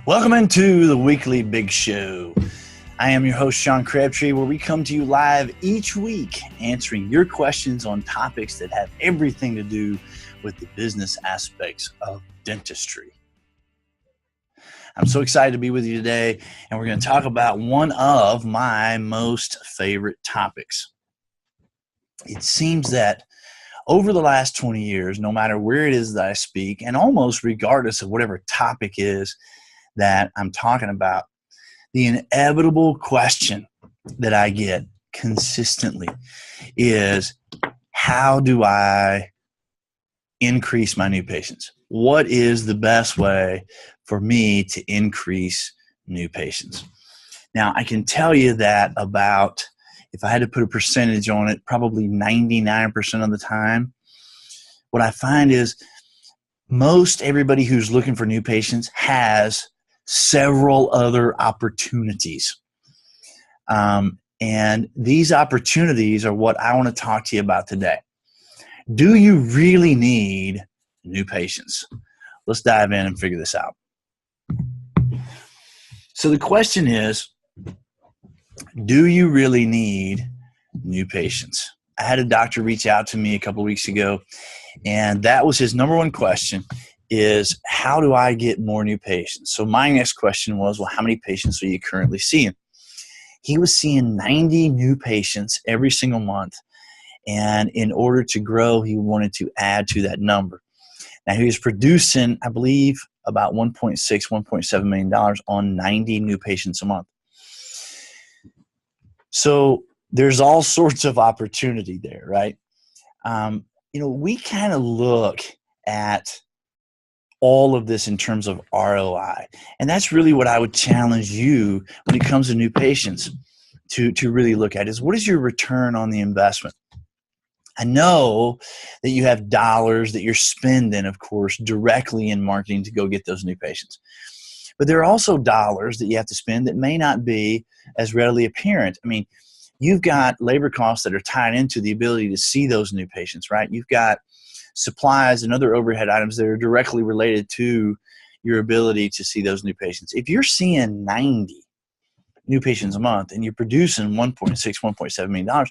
Welcome into the weekly Big Show. I am your host, Sean Crabtree, where we come to you live each week answering your questions on topics that have everything to do with the business aspects of dentistry. I'm so excited to be with you today, and we're going to talk about one of my most favorite topics. It seems that over the last 20 years, no matter where it is that I speak, and almost regardless of whatever topic is that I'm talking about, the inevitable question that I get consistently is, how do I increase my new patients? What is the best way for me to increase new patients? Now, I can tell you that about, if I had to put a percentage on it, probably 99% of the time, what I find is most everybody who's looking for new patients has several other opportunities. And these opportunities are what I want to talk to you about today. Do you really need new patients? Let's dive in and figure this out. So the question is, do you really need new patients? I had a doctor reach out to me a couple of weeks ago, and that was his number one question, is how do I get more new patients? So my next question was, well, how many patients are you currently seeing? He was seeing 90 new patients every single month. And in order to grow, he wanted to add to that number. Now, he was producing, I believe, about $1.6, $1.7 million on 90 new patients a month. So there's all sorts of opportunity there, right? We kind of look at all of this in terms of ROI. And that's really what I would challenge you when it comes to new patients to really look at, is what is your return on the investment? I know that you have dollars that you're spending, of course, directly in marketing to go get those new patients. But there are also dollars that you have to spend that may not be as readily apparent. I mean, you've got labor costs that are tied into the ability to see those new patients, right? You've got supplies and other overhead items that are directly related to your ability to see those new patients. If you're seeing 90 new patients a month and you're producing $1.6, $1.7 million,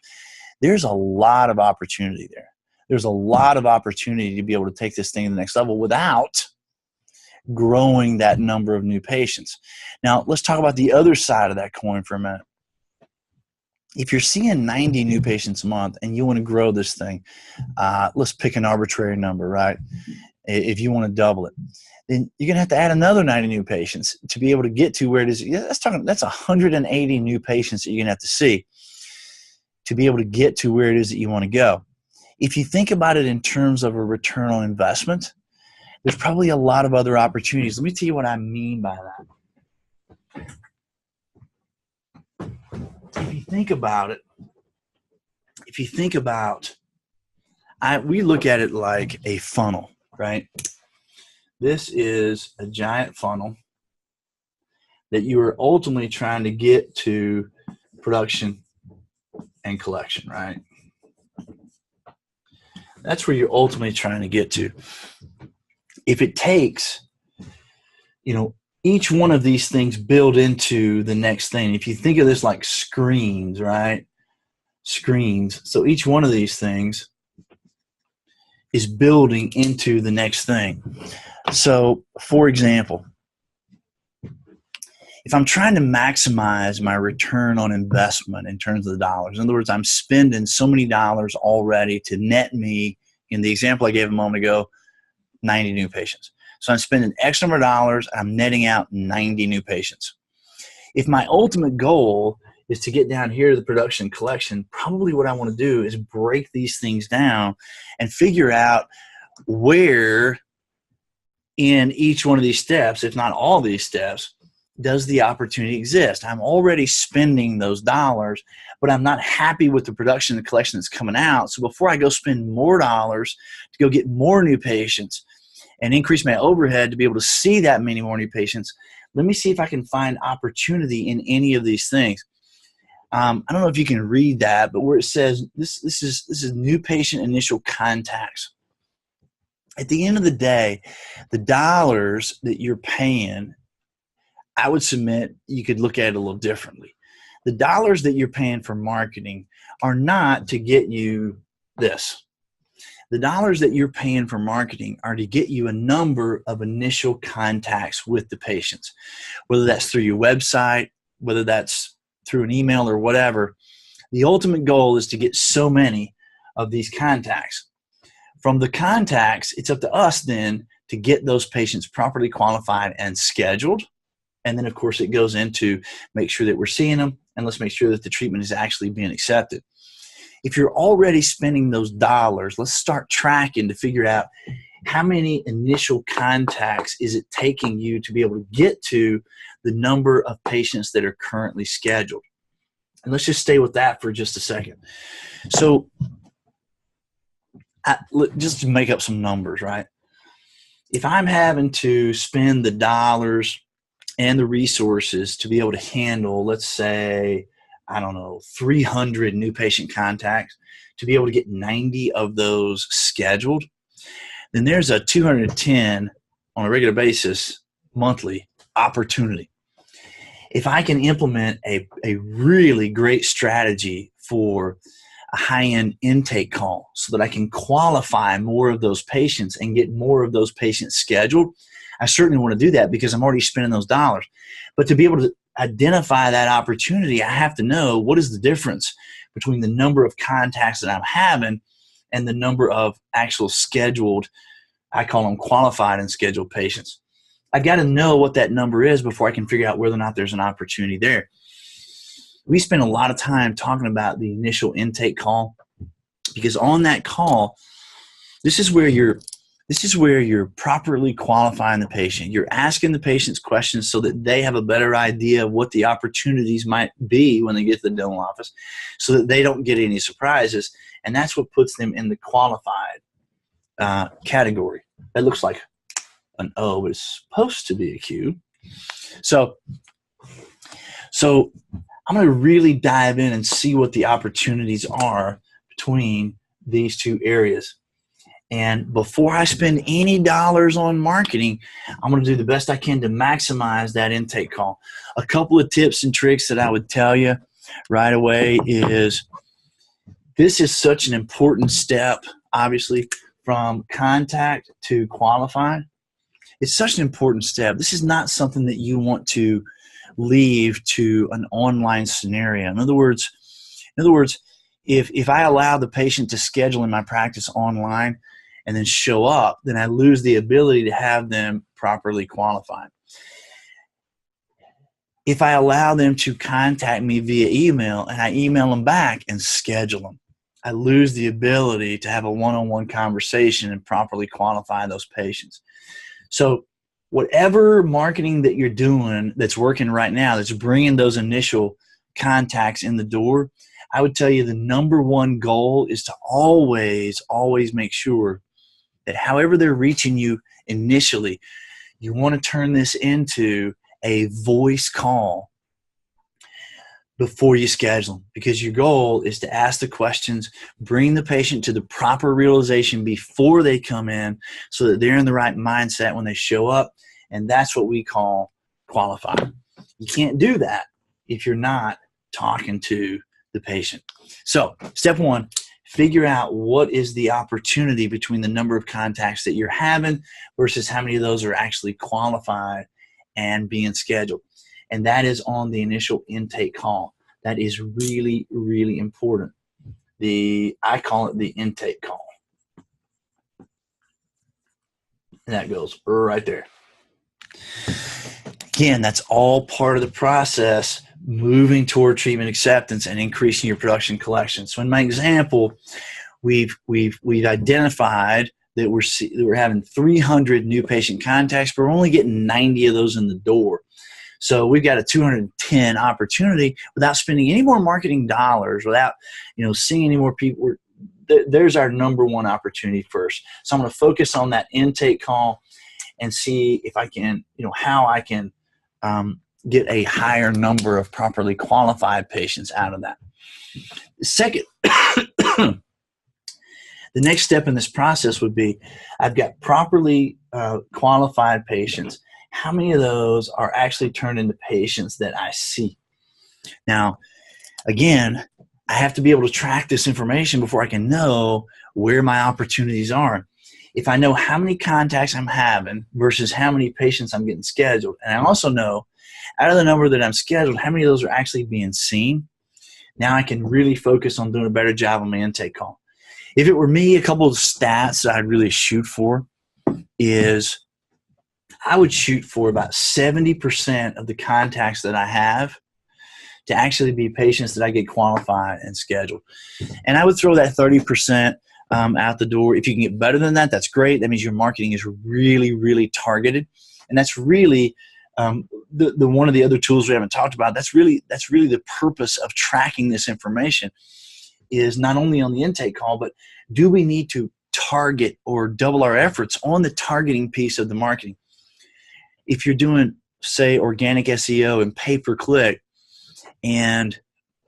there's a lot of opportunity there. There's a lot of opportunity to be able to take this thing to the next level without growing that number of new patients. Now, let's talk about the other side of that coin for a minute. If you're seeing 90 new patients a month and you want to grow this thing, let's pick an arbitrary number, right? If you want to double it, then you're going to have to add another 90 new patients to be able to get to where it is. That's 180 new patients that you're going to have to see to be able to get to where it is that you want to go. If you think about it in terms of a return on investment, there's probably a lot of other opportunities. Let me tell you what I mean by that. If you think about it, we look at it like a funnel, right? This is a giant funnel that you are ultimately trying to get to production and collection, right? That's where you're ultimately trying to get to. If it takes, each one of these things build into the next thing. If you think of this like screens, right? Screens. So each one of these things is building into the next thing. So, for example, if I'm trying to maximize my return on investment in terms of the dollars, in other words, I'm spending so many dollars already to net me, in the example I gave a moment ago, 90 new patients. So I'm spending X number of dollars, I'm netting out 90 new patients. If my ultimate goal is to get down here to the production collection, probably what I want to do is break these things down and figure out where in each one of these steps, if not all these steps, does the opportunity exist? I'm already spending those dollars, but I'm not happy with the production and collection that's coming out. So before I go spend more dollars to go get more new patients and increase my overhead to be able to see that many more new patients, let me see if I can find opportunity in any of these things. I don't know if you can read that, but where it says this is new patient initial contacts. At the end of the day, the dollars that you're paying I would submit you could look at it a little differently. The dollars that you're paying for marketing are not to get you this. The dollars that you're paying for marketing are to get you a number of initial contacts with the patients, whether that's through your website, whether that's through an email or whatever. The ultimate goal is to get so many of these contacts. From the contacts, it's up to us then to get those patients properly qualified and scheduled. And then, of course, it goes into make sure that we're seeing them, and let's make sure that the treatment is actually being accepted. If you're already spending those dollars, let's start tracking to figure out how many initial contacts is it taking you to be able to get to the number of patients that are currently scheduled. And let's just stay with that for just a second. So just to make up some numbers, right? If I'm having to spend the dollars and the resources to be able to handle, let's say, I don't know, 300 new patient contacts, to be able to get 90 of those scheduled, then there's a 210 on a regular basis monthly opportunity. If I can implement a really great strategy for a high-end intake call so that I can qualify more of those patients and get more of those patients scheduled, I certainly want to do that because I'm already spending those dollars. But to be able to identify that opportunity, I have to know what is the difference between the number of contacts that I'm having and the number of actual scheduled, I call them qualified and scheduled patients. I've got to know what that number is before I can figure out whether or not there's an opportunity there. We spend a lot of time talking about the initial intake call because on that call, this is where you're properly qualifying the patient. You're asking the patients questions so that they have a better idea of what the opportunities might be when they get to the dental office so that they don't get any surprises. And that's what puts them in the qualified category. That looks like an O, but it's supposed to be a Q. So I'm going to really dive in and see what the opportunities are between these two areas. And before I spend any dollars on marketing, I'm going to do the best I can to maximize that intake call. A couple of tips and tricks that I would tell you right away is this is such an important step, obviously, from contact to qualified. It's such an important step. This is not something that you want to leave to an online scenario. In other words, if I allow the patient to schedule in my practice online and then show up, then I lose the ability to have them properly qualified. If I allow them to contact me via email and I email them back and schedule them, I lose the ability to have a one-on-one conversation and properly qualify those patients. So whatever marketing that you're doing that's working right now, that's bringing those initial contacts in the door, I would tell you the number one goal is to always make sure that however they're reaching you initially, you want to turn this into a voice call before you schedule them, because your goal is to ask the questions, bring the patient to the proper realization before they come in so that they're in the right mindset when they show up, and that's what we call qualified. You can't do that if you're not talking to the patient. So step one, figure out what is the opportunity between the number of contacts that you're having versus how many of those are actually qualified and being scheduled. And that is on the initial intake call. That is really, really important. I call it the intake call. And that goes right there. Again, that's all part of the process moving toward treatment acceptance and increasing your production collection. So in my example, we've identified that we're having 300 new patient contacts, but we're only getting 90 of those in the door. So we've got a 210 opportunity without spending any more marketing dollars, without seeing any more people. There's our number one opportunity first. So I'm going to focus on that intake call and see if I can, how I can get a higher number of properly qualified patients out of that. Second, the next step in this process would be I've got properly qualified patients, how many of those are actually turned into patients that I see? Now, again, I have to be able to track this information before I can know where my opportunities are. If I know how many contacts I'm having versus how many patients I'm getting scheduled, and I also know out of the number that I'm scheduled, how many of those are actually being seen, now I can really focus on doing a better job on my intake call. If it were me, a couple of stats that I'd really shoot for is I would shoot for about 70% of the contacts that I have to actually be patients that I get qualified and scheduled. And I would throw that 30% out the door. If you can get better than that, that's great. That means your marketing is really, really targeted. And that's really the one of the other tools we haven't talked about. That's really the purpose of tracking this information, is not only on the intake call, but do we need to target or double our efforts on the targeting piece of the marketing? If you're doing, say, organic SEO and pay-per-click, and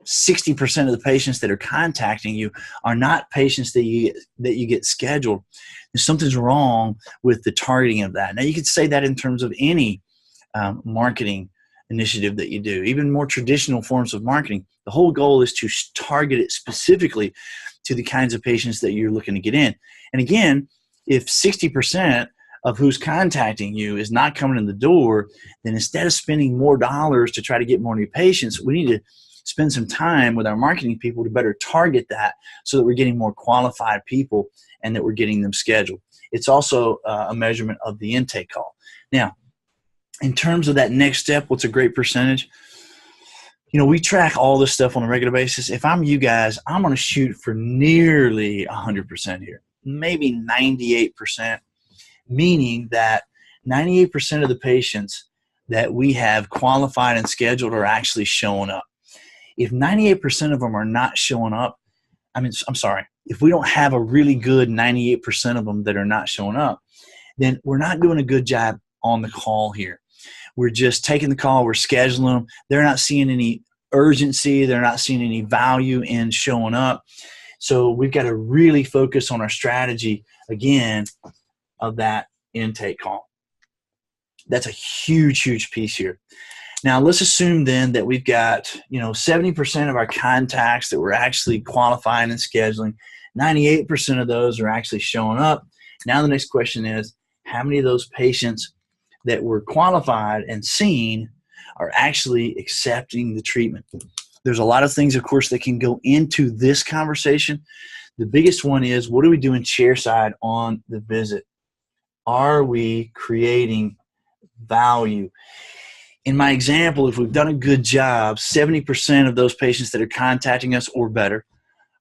60% of the patients that are contacting you are not patients that you get scheduled, then something's wrong with the targeting of that. Now, you could say that in terms of any marketing initiative that you do, even more traditional forms of marketing. The whole goal is to target it specifically to the kinds of patients that you're looking to get in. And again, if 60% of who's contacting you is not coming in the door, then instead of spending more dollars to try to get more new patients, we need to spend some time with our marketing people to better target that so that we're getting more qualified people and that we're getting them scheduled. It's also a measurement of the intake call. Now, in terms of that next step, what's a great percentage? You know, we track all this stuff on a regular basis. If I'm you guys, I'm going to shoot for nearly 100% here, maybe 98%, meaning that 98% of the patients that we have qualified and scheduled are actually showing up. If 98% of them are not showing up, if we don't have a really good 98% of them that are not showing up, then we're not doing a good job on the call here. We're just taking the call, we're scheduling them. They're not seeing any urgency. They're not seeing any value in showing up. So we've got to really focus on our strategy, again, of that intake call. That's a huge, huge piece here. Now, let's assume then that we've got, 70% of our contacts that we're actually qualifying and scheduling. 98% of those are actually showing up. Now the next question is, how many of those patients that were qualified and seen are actually accepting the treatment? There's a lot of things, of course, that can go into this conversation. The biggest one is, what are we doing chairside on the visit? Are we creating value? In my example, if we've done a good job, 70% of those patients that are contacting us or better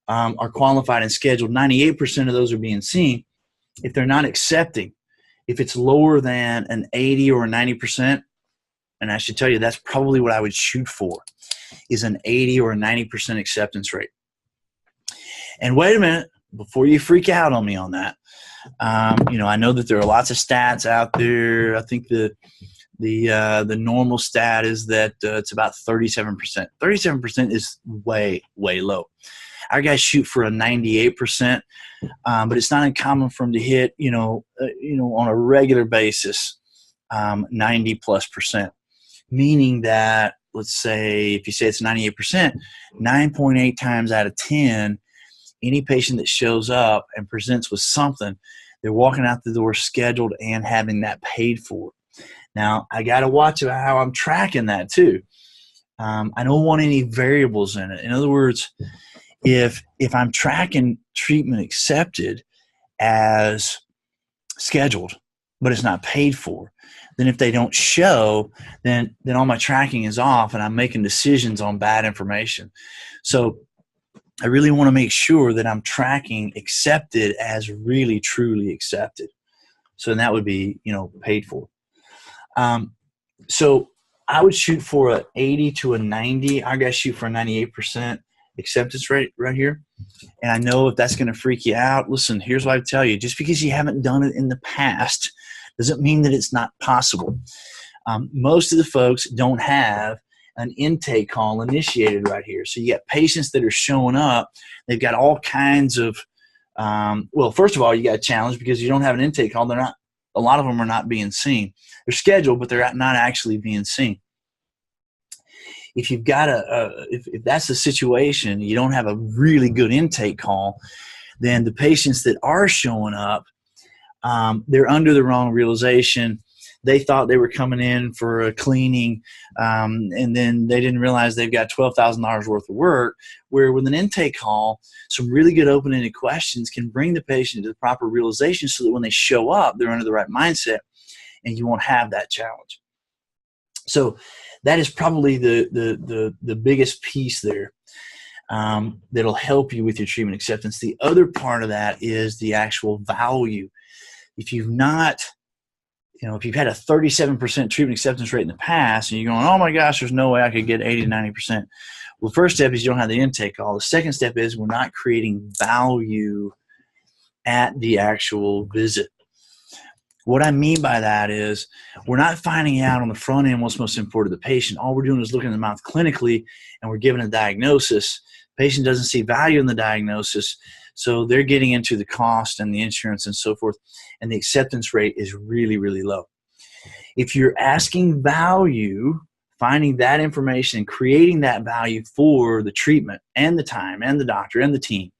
are qualified and scheduled. 98% of those are being seen. If they're not accepting, if it's lower than an 80 or a 90%, and I should tell you that's probably what I would shoot for, is an 80 or a 90% acceptance rate. And wait a minute, before you freak out on me on that, I know that there are lots of stats out there. I think the normal stat is that it's about 37%. 37% is way, way low. Our guys shoot for a 98%, but it's not uncommon for them to hit, on a regular basis, 90+%. Meaning that, let's say, if you say it's 98%, 9.8 times out of 10, any patient that shows up and presents with something, they're walking out the door scheduled and having that paid for. Now, I got to watch how I'm tracking that too. I don't want any variables in it. In other words, if I'm tracking treatment accepted as scheduled, but it's not paid for, then if they don't show, then all my tracking is off and I'm making decisions on bad information. So I really want to make sure that I'm tracking accepted as really, truly accepted. So that would be, paid for. So I would shoot for a 80 to a 90. Our guys shoot for a 98% acceptance rate right here. And I know if that's going to freak you out, listen, here's what I tell you. Just because you haven't done it in the past doesn't mean that it's not possible. Most of the folks don't have an intake call initiated right here. So you got patients that are showing up. They've got all kinds of, first of all, you got a challenge because you don't have an intake call. They're not A lot of them are not being seen. They're scheduled, but they're not actually being seen. If you've got if that's the situation, you don't have a really good intake call, then the patients that are showing up, they're under the wrong realization. They thought they were coming in for a cleaning, and then they didn't realize they've got $12,000 worth of work, where with an intake call, some really good open-ended questions can bring the patient to the proper realization so that when they show up, they're under the right mindset, and you won't have that challenge. So that is probably the biggest piece there that'll help you with your treatment acceptance. The other part of that is the actual value. If you've not, if you've had a 37% treatment acceptance rate in the past and you're going, oh my gosh, there's no way I could get 80 to 90%. Well, the first step is you don't have the intake call. The second step is we're not creating value at the actual visit. What I mean by that is we're not finding out on the front end what's most important to the patient. All we're doing is looking in the mouth clinically, and we're giving a diagnosis. Patient doesn't see value in the diagnosis, so they're getting into the cost and the insurance and so forth, and the acceptance rate is really, really low. If you're asking value, finding that information and creating that value for the treatment and the time and the doctor and the team,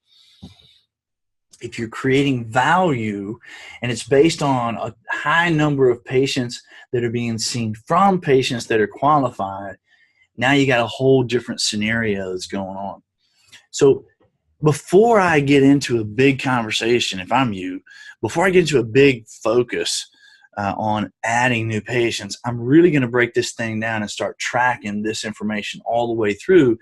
if you're creating value and it's based on a high number of patients that are being seen from patients that are qualified, now you got a whole different scenario that's going on. So before I get into a big conversation, if I'm you, before I get into a big focus on adding new patients, I'm really going to break this thing down and start tracking this information all the way through,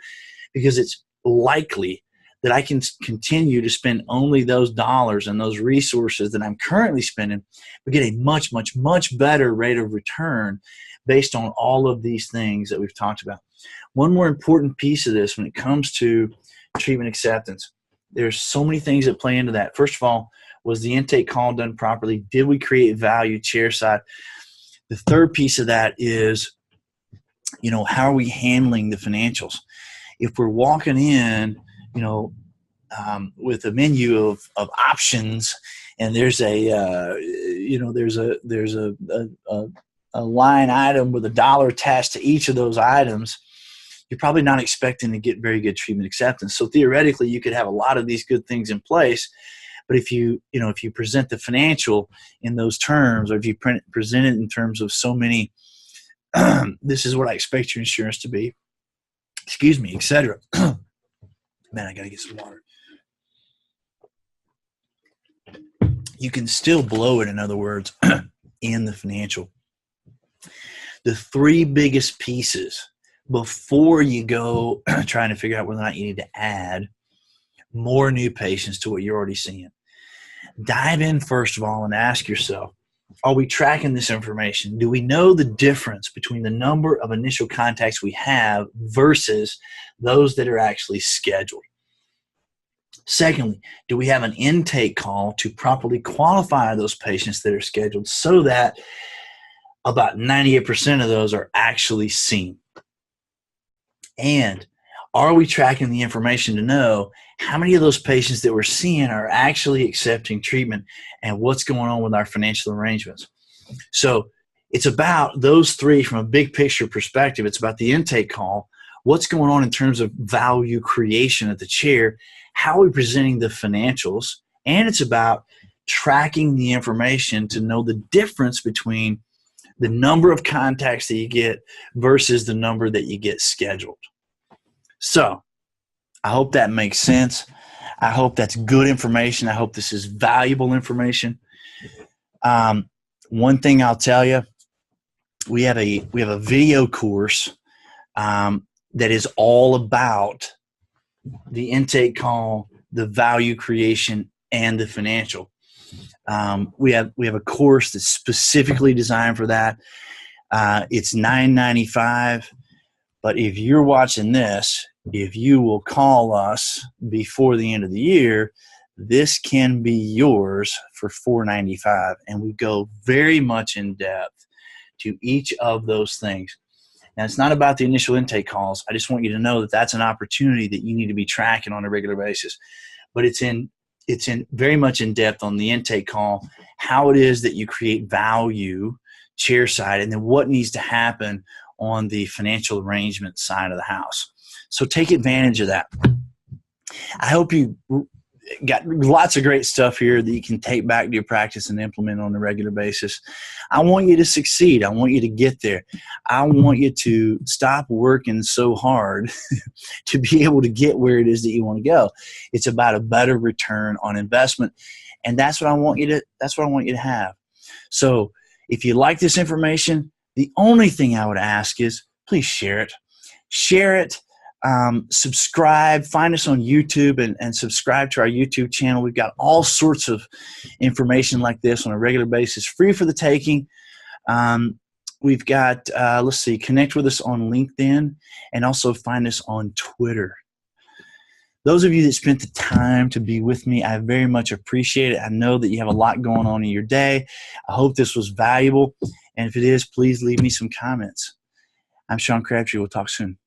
because it's likely that I can continue to spend only those dollars and those resources that I'm currently spending, but get a much, much, much better rate of return based on all of these things that we've talked about. One more important piece of this when it comes to treatment acceptance, there's so many things that play into that. First of all, was the intake call done properly? Did we create value chairside? The third piece of that is, how are we handling the financials? If we're walking in, with a menu of options, and there's a line item with $1 attached to each of those items, you're probably not expecting to get very good treatment acceptance. So theoretically, you could have a lot of these good things in place, but if you present the financial in those terms, or if you present it in terms of so many, this is what I expect your insurance to be, etc. Man, I got to get some water. You can still blow it, in other words, in the financial. The three biggest pieces before you go trying to figure out whether or not you need to add more new patients to what you're already seeing. Dive in, first of all, and ask yourself, are we tracking this information? Do we know the difference between the number of initial contacts we have versus those that are actually scheduled? Secondly, do we have an intake call to properly qualify those patients that are scheduled so that about 98% of those are actually seen? And are we tracking the information to know how many of those patients that we're seeing are actually accepting treatment, and what's going on with our financial arrangements? So it's about those three from a big picture perspective. It's about the intake call, what's going on in terms of value creation at the chair, how are we presenting the financials, and it's about tracking the information to know the difference between the number of contacts that you get versus the number that you get scheduled. So I hope that makes sense. I hope that's good information. I hope this is valuable information. One thing I'll tell you, we have a video course that is all about the intake call, the value creation, and the financial. We have a course that's specifically designed for that. It's $9.95, but if you're watching this, if you will call us before the end of the year, this can be yours for $4.95, and we go very much in depth to each of those things. Now, it's not about the initial intake calls. I just want you to know that that's an opportunity that you need to be tracking on a regular basis. But it's in it's very much in depth on the intake call, how it is that you create value chair side, and then what needs to happen on the financial arrangement side of the house. So take advantage of that. I hope you got lots of great stuff here that you can take back to your practice and implement on a regular basis. I want you to succeed. I want you to get there. I want you to stop working so hard to be able to get where it is that you want to go. It's about a better return on investment, and that's what I want you to have. So if you like this information, the only thing I would ask is please share it. Share it. Subscribe, find us on YouTube and subscribe to our YouTube channel. We've got all sorts of information like this on a regular basis, free for the taking. We've got, let's see, connect with us on LinkedIn and also find us on Twitter. Those of you that spent the time to be with me, I very much appreciate it. I know that you have a lot going on in your day. I hope this was valuable. And if it is, please leave me some comments. I'm Sean Crabtree. We'll talk soon.